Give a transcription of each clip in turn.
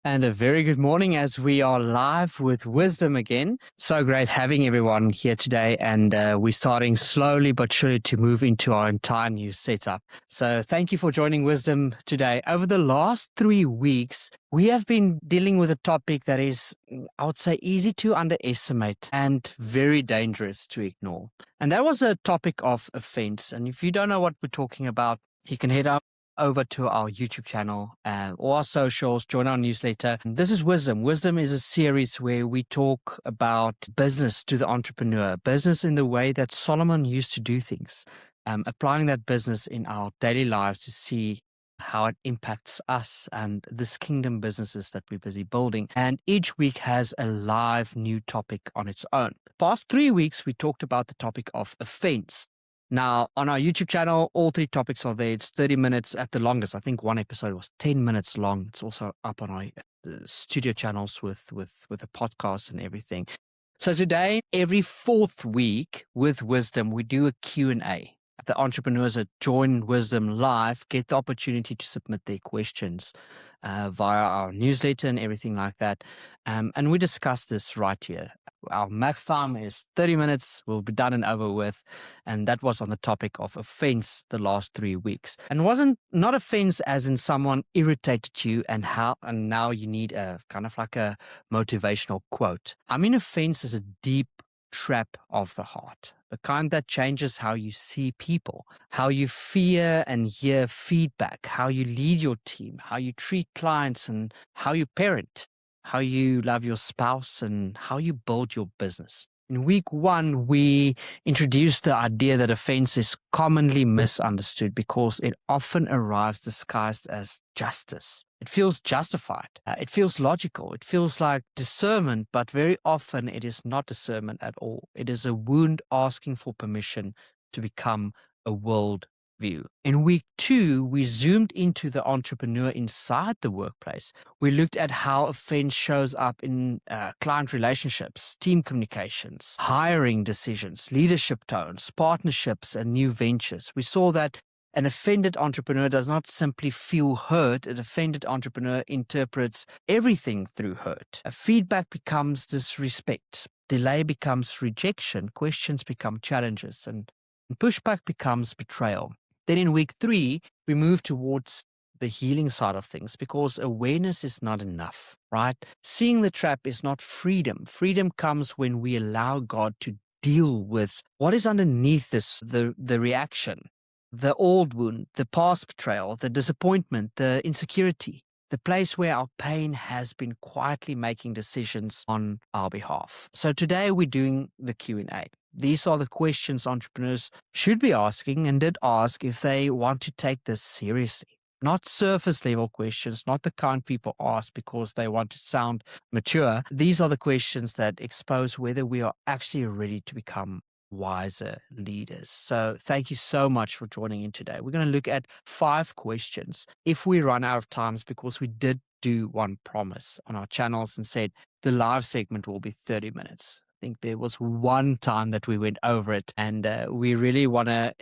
And a very good morning as we are live with Wisdom again. So great having everyone here today. And we're starting slowly but surely to move into our entire new setup. So thank you for joining Wisdom today. Over the last 3 weeks, we have been dealing with a topic that is, I would say, easy to underestimate and very dangerous to ignore. And that was a topic of offense. And if you don't know what we're talking about, you can head up over to our YouTube channel or our socials, join our newsletter. This is Wisdom. Wisdom is a series where we talk about business to the entrepreneur, business in the way that Solomon used to do things, applying that business in our daily lives to see how it impacts us and this kingdom businesses that we're busy building. And each week has a live new topic on its own. The past 3 weeks, we talked about the topic of offense. Now, on our YouTube channel, all 3 topics are there. It's 30 minutes at the longest. I think one episode was 10 minutes long. It's also up on our studio channels with a podcast and everything. So today, every 4th week with Wisdom, we do a Q&A. The entrepreneurs that join Wisdom live get the opportunity to submit their questions via our newsletter and everything like that. And we discuss this right here. Our max time is 30 minutes. We'll be done and over with. And that was on the topic of offense the last 3 weeks. And wasn't not offense as in someone irritated you and now you need a kind of like a motivational quote. I mean, offense is a deep trap of the heart, the kind that changes how you see people, how you fear and hear feedback, how you lead your team, how you treat clients, and how you parent, how you love your spouse, and how you build your business. In week 1, we introduced the idea that offense is commonly misunderstood because it often arrives disguised as justice. It feels justified. It feels logical. It feels like discernment, but very often it is not discernment at all. It is a wound asking for permission to become a world view. In week 2, we zoomed into the entrepreneur inside the workplace. We looked at how offense shows up in client relationships, team communications, hiring decisions, leadership tones, partnerships, and new ventures. We saw that an offended entrepreneur does not simply feel hurt. An offended entrepreneur interprets everything through hurt. Feedback becomes disrespect. Delay becomes rejection. Questions become challenges. And pushback becomes betrayal. Then in week 3, we move towards the healing side of things because awareness is not enough, right? Seeing the trap is not freedom. Freedom comes when we allow God to deal with what is underneath this, the reaction, the old wound, the past betrayal, the disappointment, the insecurity, the place where our pain has been quietly making decisions on our behalf. So today we're doing the Q&A. These are the questions entrepreneurs should be asking and did ask if they want to take this seriously. Not surface level questions, not the kind people ask because they want to sound mature. These are the questions that expose whether we are actually ready to become wiser leaders. So thank you so much for joining in today. We're going to look at 5 questions. If we run out of times, because we did do one promise on our channels and said the live segment will be 30 minutes. I think there was one time that we went over it, and we really want to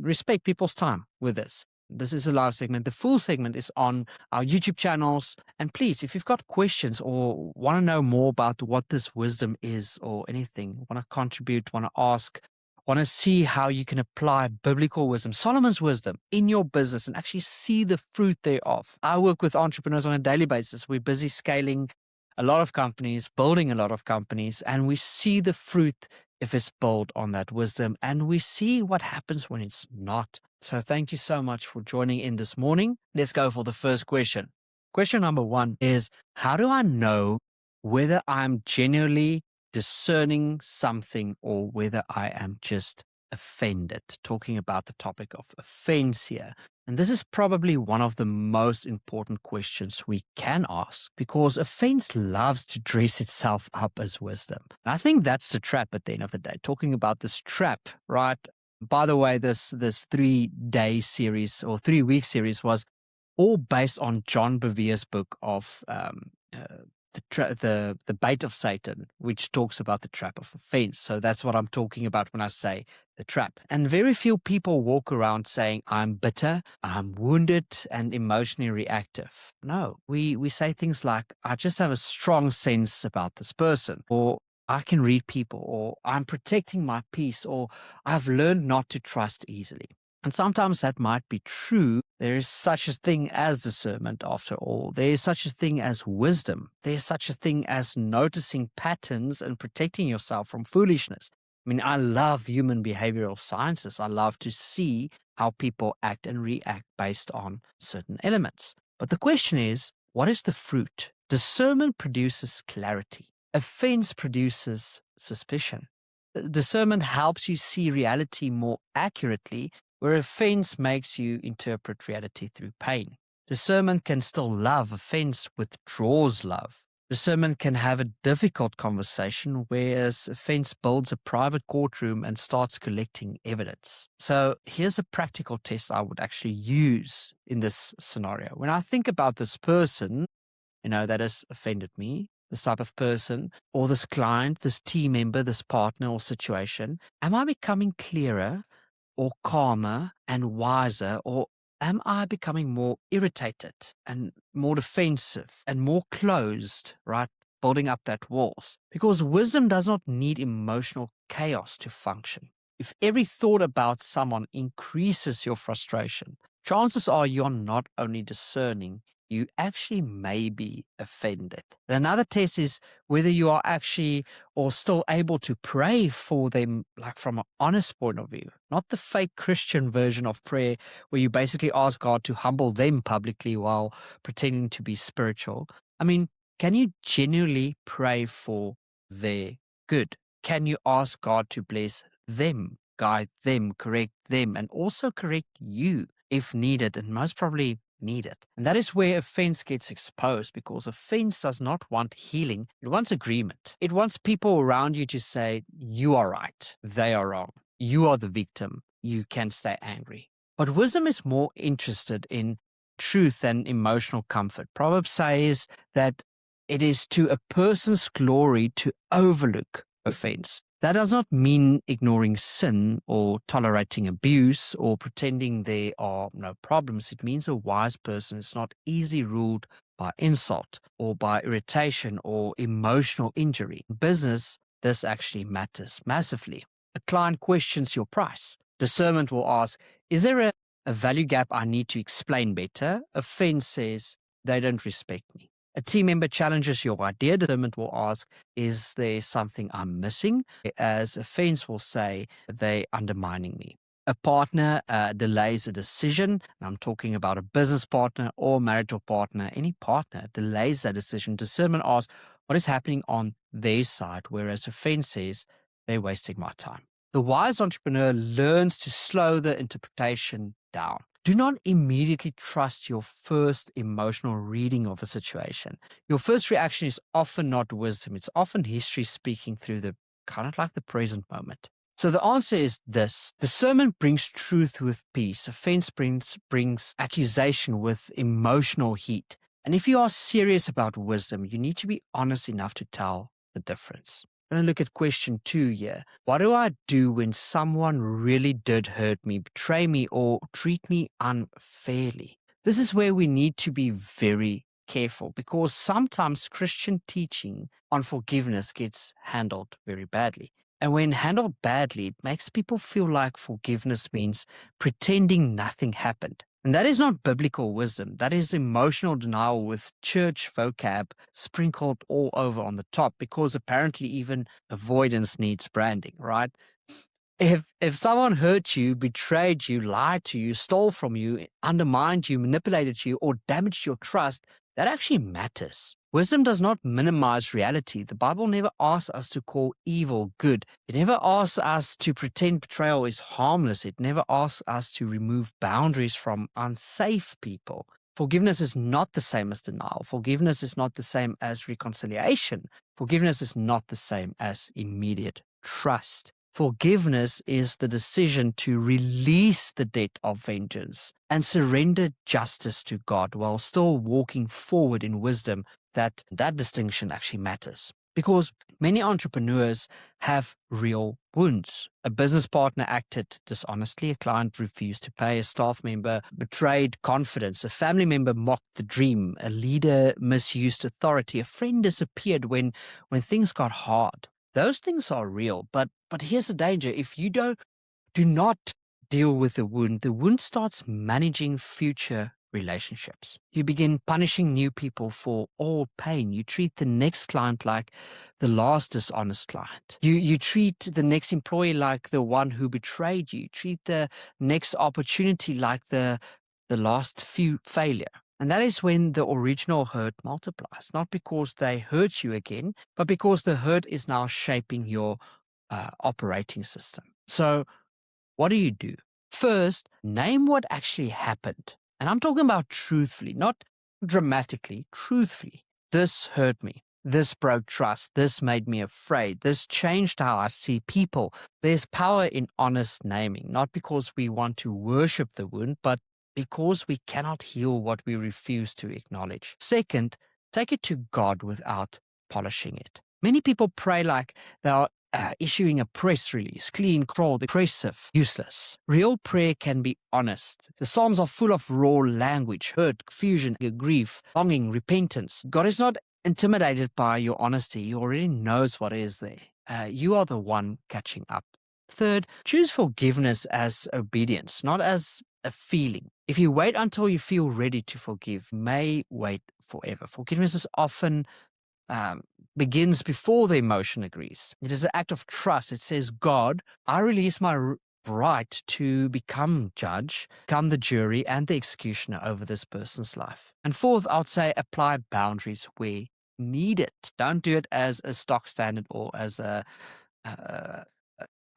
respect people's time with this. This is a live segment. The full segment is on our YouTube channels. And please, if you've got questions or want to know more about what this wisdom is or anything, want to contribute, want to ask, want to see how you can apply biblical wisdom, Solomon's wisdom in your business and actually see the fruit thereof. I work with entrepreneurs on a daily basis. We're busy scaling a lot of companies, building a lot of companies, and we see the fruit if it's built on that wisdom, and we see what happens when it's not. So thank you so much for joining in this morning. Let's go for the first question. Question number 1 is, how do I know whether I'm genuinely discerning something or whether I am just offended? Talking about the topic of offense here. And this is probably one of the most important questions we can ask because offense loves to dress itself up as wisdom. And I think that's the trap at the end of the day. Talking about this trap, right? By the way, this 3-day series or 3-week series was all based on John Bevere's book of the bait of Satan, which talks about the trap of offense. So that's what I'm talking about when I say the trap. And very few people walk around saying, I'm bitter, I'm wounded, and emotionally reactive. No, we say things like, I just have a strong sense about this person, or I can read people, or I'm protecting my peace, or I've learned not to trust easily. And sometimes that might be true. There is such a thing as discernment after all. There is such a thing as wisdom. There is such a thing as noticing patterns and protecting yourself from foolishness. I mean, I love human behavioral sciences. I love to see how people act and react based on certain elements. But the question is, what is the fruit? Discernment produces clarity. Offense produces suspicion. Discernment helps you see reality more accurately, where offense makes you interpret reality through pain. Discernment can still love, offense withdraws love. Discernment can have a difficult conversation, whereas offense builds a private courtroom and starts collecting evidence. So here's a practical test I would actually use in this scenario. When I think about this person, that has offended me, this type of person, or this client, this team member, this partner or situation, am I becoming clearer or calmer and wiser, or am I becoming more irritated and more defensive and more closed, right? Building up that walls. Because wisdom does not need emotional chaos to function. If every thought about someone increases your frustration, chances are you're not only discerning, you actually may be offended. And another test is whether you are actually or still able to pray for them, like from an honest point of view, not the fake Christian version of prayer where you basically ask God to humble them publicly while pretending to be spiritual. I mean, can you genuinely pray for their good? Can you ask God to bless them, guide them, correct them, and also correct you if needed, and most probably need it? And that is where offense gets exposed, because offense does not want healing. It wants agreement. It wants people around you to say, you are right, they are wrong. You are the victim. You can stay angry. But wisdom is more interested in truth and emotional comfort. Proverbs says that it is to a person's glory to overlook offense. That does not mean ignoring sin or tolerating abuse or pretending there are no problems. It means a wise person is not easily ruled by insult or by irritation or emotional injury. In business, this actually matters massively. A client questions your price. Discernment will ask, is there a value gap I need to explain better? Offense says, they don't respect me. A team member challenges your idea. Discernment will ask, is there something I'm missing? As offense will say, they're undermining me. A partner delays a decision, and I'm talking about a business partner or marital partner, any partner delays that decision. Discernment asks, what is happening on their side? Whereas offense says, they're wasting my time. The wise entrepreneur learns to slow the interpretation down. Do not immediately trust your first emotional reading of a situation. Your first reaction is often not wisdom. It's often history speaking through the kind of like the present moment. So the answer is this. Discernment brings truth with peace. Offense brings accusation with emotional heat. And if you are serious about wisdom, you need to be honest enough to tell the difference. I'm going to look at question 2 here. What do I do when someone really did hurt me, betray me, or treat me unfairly? This is where we need to be very careful, because sometimes Christian teaching on forgiveness gets handled very badly. And when handled badly, it makes people feel like forgiveness means pretending nothing happened. And that is not biblical wisdom. That is emotional denial with church vocab sprinkled all over on the top, because apparently even avoidance needs branding, right? If someone hurt you, betrayed you, lied to you, stole from you, undermined you, manipulated you, or damaged your trust, that actually matters. Wisdom does not minimize reality. The Bible never asks us to call evil good. It never asks us to pretend betrayal is harmless. It never asks us to remove boundaries from unsafe people. Forgiveness is not the same as denial. Forgiveness is not the same as reconciliation. Forgiveness is not the same as immediate trust. Forgiveness is the decision to release the debt of vengeance and surrender justice to God while still walking forward in wisdom that distinction actually matters. Because many entrepreneurs have real wounds. A business partner acted dishonestly, a client refused to pay, a staff member betrayed confidence, a family member mocked the dream, a leader misused authority, a friend disappeared when things got hard. Those things are real, but here's the danger. If you do not deal with the wound starts managing future relationships. You begin punishing new people for old pain. You treat the next client like the last dishonest client. You treat the next employee like the one who betrayed you. Treat the next opportunity like the last few failure. And that is when the original hurt multiplies, not because they hurt you again, but because the hurt is now shaping your operating system. So what do you do? First, name what actually happened. And I'm talking about truthfully, not dramatically, truthfully. This hurt me. This broke trust. This made me afraid. This changed how I see people. There's power in honest naming, not because we want to worship the wound, but because we cannot heal what we refuse to acknowledge. Second, take it to God without polishing it. Many people pray like they are issuing a press release, clean, crawled, impressive, useless. Real prayer can be honest. The Psalms are full of raw language, hurt, confusion, grief, longing, repentance. God is not intimidated by your honesty. He already knows what is there. You are the one catching up. Third, choose forgiveness as obedience, not as a feeling. If you wait until you feel ready to forgive, may wait forever. Forgiveness is often begins before the emotion agrees. It is an act of trust. It says, God, I release my right to become judge, become the jury and the executioner over this person's life. And fourth, I would say apply boundaries where needed. Don't do it as a stock standard or as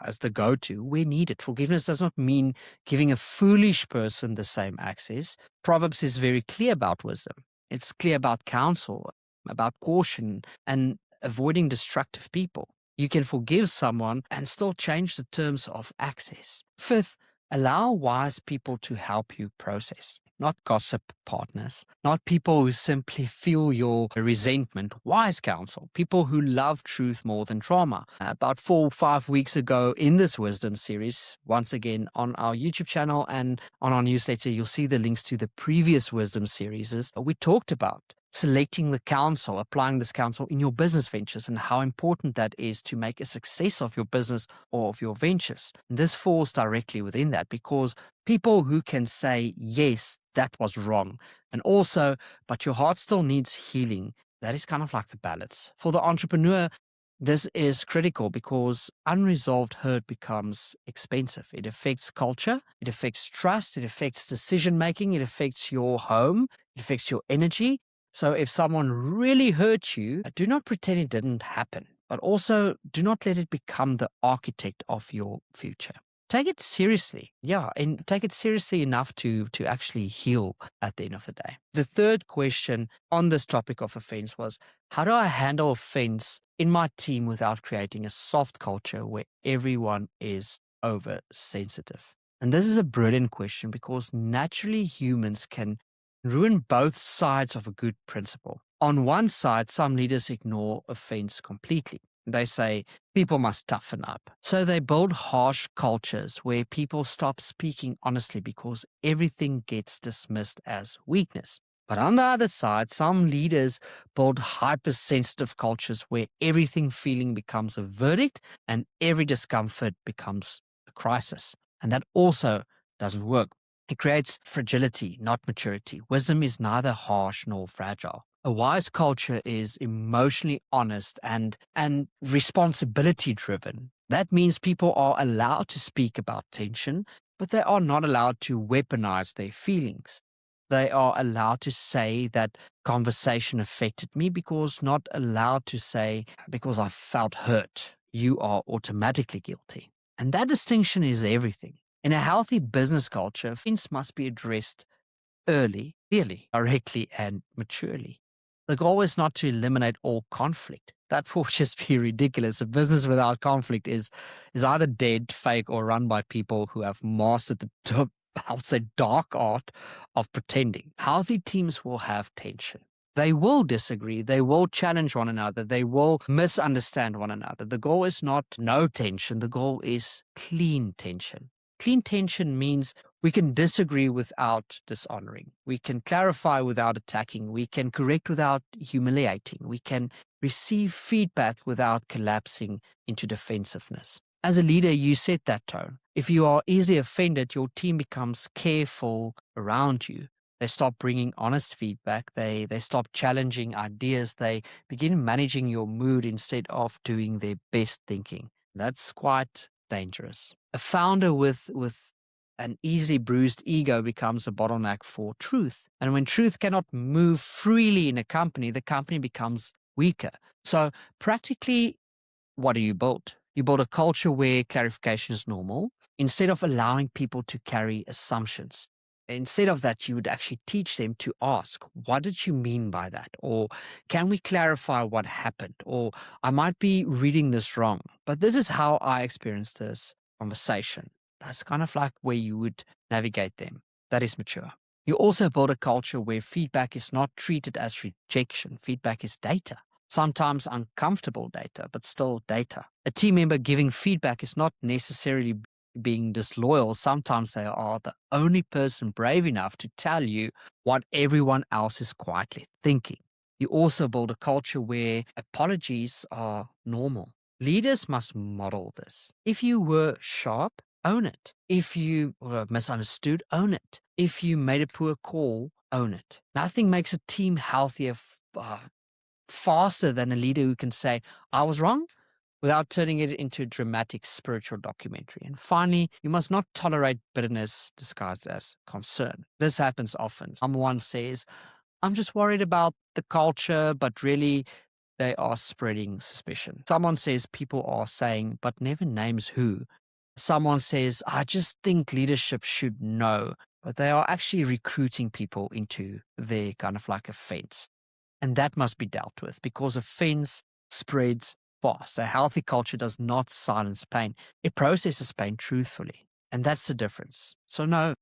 as the go-to where needed. Forgiveness does not mean giving a foolish person the same access. Proverbs is very clear about wisdom. It's clear about counsel, about caution, and avoiding destructive people. You can forgive someone and still change the terms of access. Fifth, allow wise people to help you process. Not gossip partners, not people who simply feel your resentment. Wise counsel, people who love truth more than trauma. About 4 or 5 weeks ago in this wisdom series, once again on our YouTube channel and on our newsletter, you'll see the links to the previous wisdom series. We talked about selecting the counsel, applying this counsel in your business ventures and how important that is to make a success of your business or of your ventures. And this falls directly within that because people who can say, yes, that was wrong. And also, but your heart still needs healing. That is kind of like the balance. For the entrepreneur, this is critical because unresolved hurt becomes expensive. It affects culture, it affects trust, it affects decision making, it affects your home, it affects your energy. So if someone really hurt you, do not pretend it didn't happen, but also do not let it become the architect of your future. Take it seriously. Yeah, and take it seriously enough to actually heal at the end of the day. The third question on this topic of offense was, how do I handle offense in my team without creating a soft culture where everyone is oversensitive? And this is a brilliant question because naturally humans can ruin both sides of a good principle. On one side, some leaders ignore offense completely. They say people must toughen up. So they build harsh cultures where people stop speaking honestly because everything gets dismissed as weakness. But on the other side, some leaders build hypersensitive cultures where everything feeling becomes a verdict and every discomfort becomes a crisis. And that also doesn't work. It creates fragility, not maturity. Wisdom is neither harsh nor fragile. A wise culture is emotionally honest and responsibility driven. That means people are allowed to speak about tension, but they are not allowed to weaponize their feelings. They are allowed to say that conversation affected me because not allowed to say because I felt hurt. You are automatically guilty. And that distinction is everything. In a healthy business culture, offense must be addressed early, clearly, directly, and maturely. The goal is not to eliminate all conflict. That will just be ridiculous. A business without conflict is either dead, fake, or run by people who have mastered the I would say dark art of pretending. Healthy teams will have tension. They will disagree. They will challenge one another. They will misunderstand one another. The goal is not no tension. The goal is clean tension. Clean tension means we can disagree without dishonoring. We can clarify without attacking. We can correct without humiliating. We can receive feedback without collapsing into defensiveness. As a leader, you set that tone. If you are easily offended, your team becomes careful around you. They stop bringing honest feedback. They stop challenging ideas. They begin managing your mood instead of doing their best thinking. That's quite dangerous. A founder with an easily bruised ego becomes a bottleneck for truth. And when truth cannot move freely in a company, the company becomes weaker. So practically, what do you build? You build a culture where clarification is normal instead of allowing people to carry assumptions. Instead of that, you would actually teach them to ask, what did you mean by that? Or can we clarify what happened? Or I might be reading this wrong, but this is how I experienced this conversation. That's kind of like where you would navigate them. That is mature. You also build a culture where feedback is not treated as rejection. Feedback is data. Sometimes uncomfortable data, but still data. A team member giving feedback is not necessarily being disloyal. Sometimes they are the only person brave enough to tell you what everyone else is quietly thinking. You also build a culture where apologies are normal. Leaders must model this. If you were sharp, own it. If you were misunderstood, own it. If you made a poor call, own it. Nothing makes a team healthier faster than a leader who can say, I was wrong, without turning it into a dramatic spiritual documentary. And finally, you must not tolerate bitterness disguised as concern. This happens often. Someone says, I'm just worried about the culture, but really they are spreading suspicion. Someone says people are saying, but never names who. Someone says, I just think leadership should know, but they are actually recruiting people into their kind of like offense. And that must be dealt with because offense spreads fast. A healthy culture does not silence pain. It processes pain truthfully. And that's the difference. So no,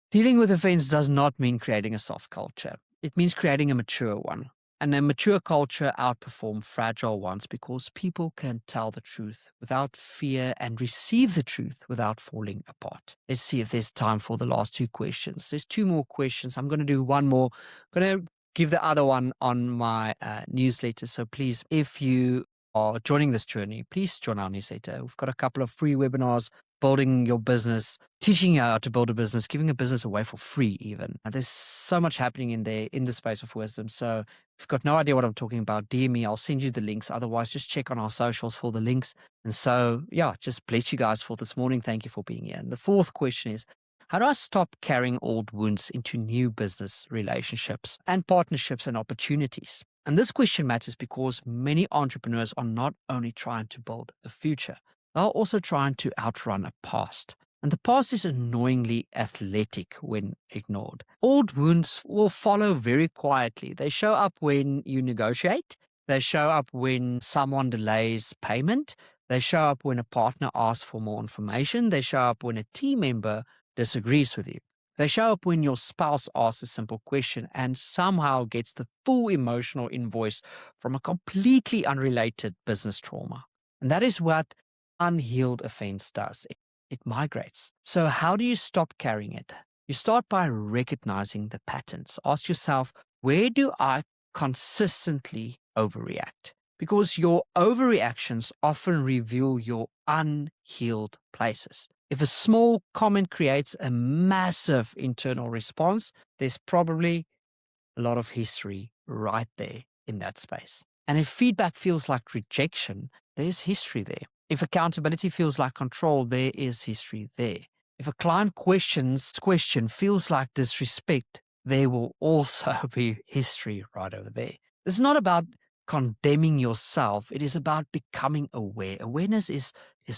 dealing with offense does not mean creating a soft culture. It means creating a mature one. And a mature culture outperforms fragile ones because people can tell the truth without fear and receive the truth without falling apart. Let's see if there's time for the last two questions. There's two more questions. I'm going to do one more. I'm going to give the other one on my newsletter. So please, if you are joining this journey, please join our newsletter. We've got a couple of free webinars, building your business, teaching you how to build a business, giving a business away for free even. And there's so much happening in there in the space of wisdom. So if you've got no idea what I'm talking about, DM me. I'll send you the links. Otherwise, just check on our socials for the links. And so, yeah, just bless you guys for this morning. Thank you for being here. And the fourth question is, how do I stop carrying old wounds into new business relationships and partnerships and opportunities? And this question matters because many entrepreneurs are not only trying to build a future, they're also trying to outrun a past. And the past is annoyingly athletic when ignored. Old wounds will follow very quietly. They show up when you negotiate. They show up when someone delays payment. They show up when a partner asks for more information. They show up when a team member disagrees with you. They show up when your spouse asks a simple question and somehow gets the full emotional invoice from a completely unrelated business trauma. And that is what unhealed offense does. It migrates. So how do you stop carrying it? You start by recognizing the patterns. Ask yourself, where do I consistently overreact? Because your overreactions often reveal your unhealed places. If a small comment creates a massive internal response, there's probably a lot of history right there in that space. And if feedback feels like rejection, there's history there. If accountability feels like control, there is history there. If a client question feels like disrespect, there will also be history right over there. This is not about condemning yourself. It is about becoming aware. Awareness is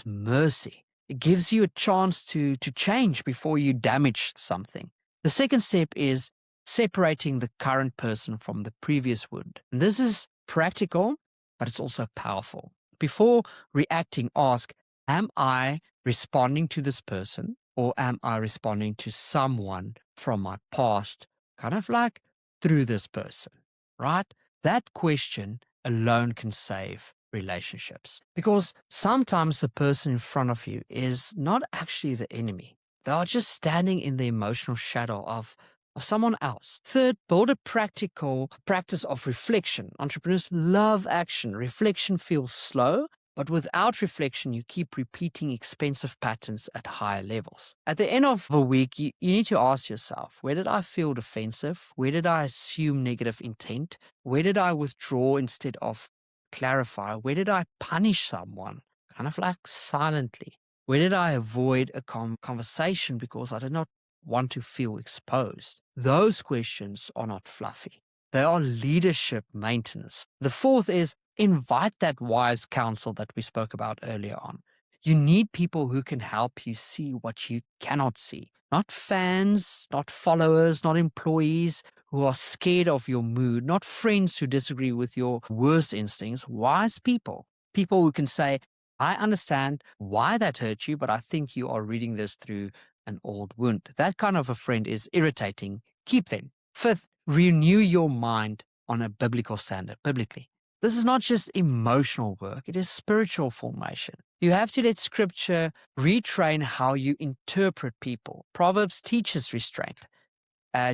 mercy. It gives you a chance to change before you damage something. The second step is separating the current person from the previous wound. And this is practical, but it's also powerful. Before reacting, ask, am I responding to this person or am I responding to someone from my past, kind of like through this person, right? That question alone can save relationships, because sometimes the person in front of you is not actually the enemy. They are just standing in the emotional shadow of someone else. Third, build a practical practice of reflection. Entrepreneurs love action. Reflection feels slow, but without reflection, you keep repeating expensive patterns at higher levels. At the end of a week, you need to ask yourself, where did I feel defensive? Where did I assume negative intent? Where did I withdraw instead of clarify? Where did I punish someone? Kind of like silently. Where did I avoid a conversation because I did not want to feel exposed? Those questions are not fluffy. They are leadership maintenance. The fourth is invite that wise counsel that we spoke about earlier on. You need people who can help you see what you cannot see. Not fans, not followers, not employees who are scared of your mood, not friends who disagree with your worst instincts. Wise people. People who can say, I understand why that hurt you, but I think you are reading this through an old wound. That kind of a friend is irritating. Keep them. Fifth, renew your mind on a biblical standard, biblically. This is not just emotional work, it is spiritual formation. You have to let scripture retrain how you interpret people. Proverbs teaches restraint.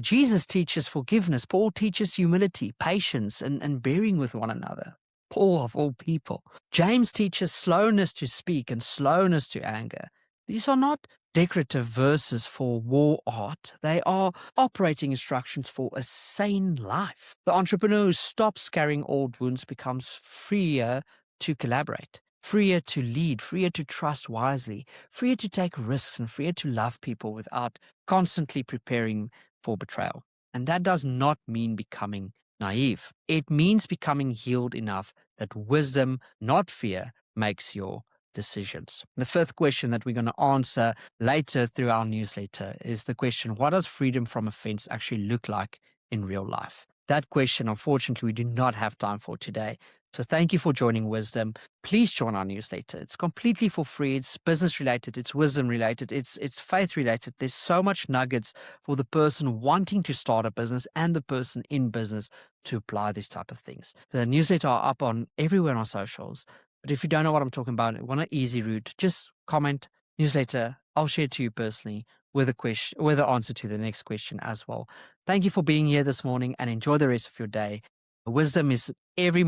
Jesus teaches forgiveness. Paul teaches humility, patience, and bearing with one another. Paul, of all people. James teaches slowness to speak and slowness to anger. These are not decorative verses for war art. They are operating instructions for a sane life. The entrepreneur who stops carrying old wounds becomes freer to collaborate, freer to lead, freer to trust wisely, freer to take risks, and freer to love people without constantly preparing for betrayal. And that does not mean becoming naive. It means becoming healed enough that wisdom, not fear, makes your decisions. The fifth question that we're going to answer later through our newsletter is the question, what does freedom from offense actually look like in real life? That question, unfortunately, we do not have time for today. So thank you for joining Wisdom. Please join our newsletter. It's completely for free. It's business related. It's wisdom related. It's faith related. There's so much nuggets for the person wanting to start a business and the person in business to apply these type of things. The newsletter are up on everywhere on our socials. But if you don't know what I'm talking about, want an easy route, just comment newsletter. I'll share it to you personally with a question, with the answer to the next question as well. Thank you for being here this morning and enjoy the rest of your day. Wisdom is every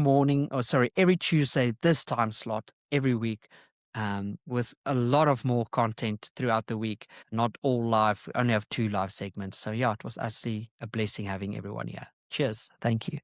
Tuesday, this time slot, every week, with a lot of more content throughout the week. Not all live, we only have 2 live segments. So yeah, it was actually a blessing having everyone here. Cheers. Thank you.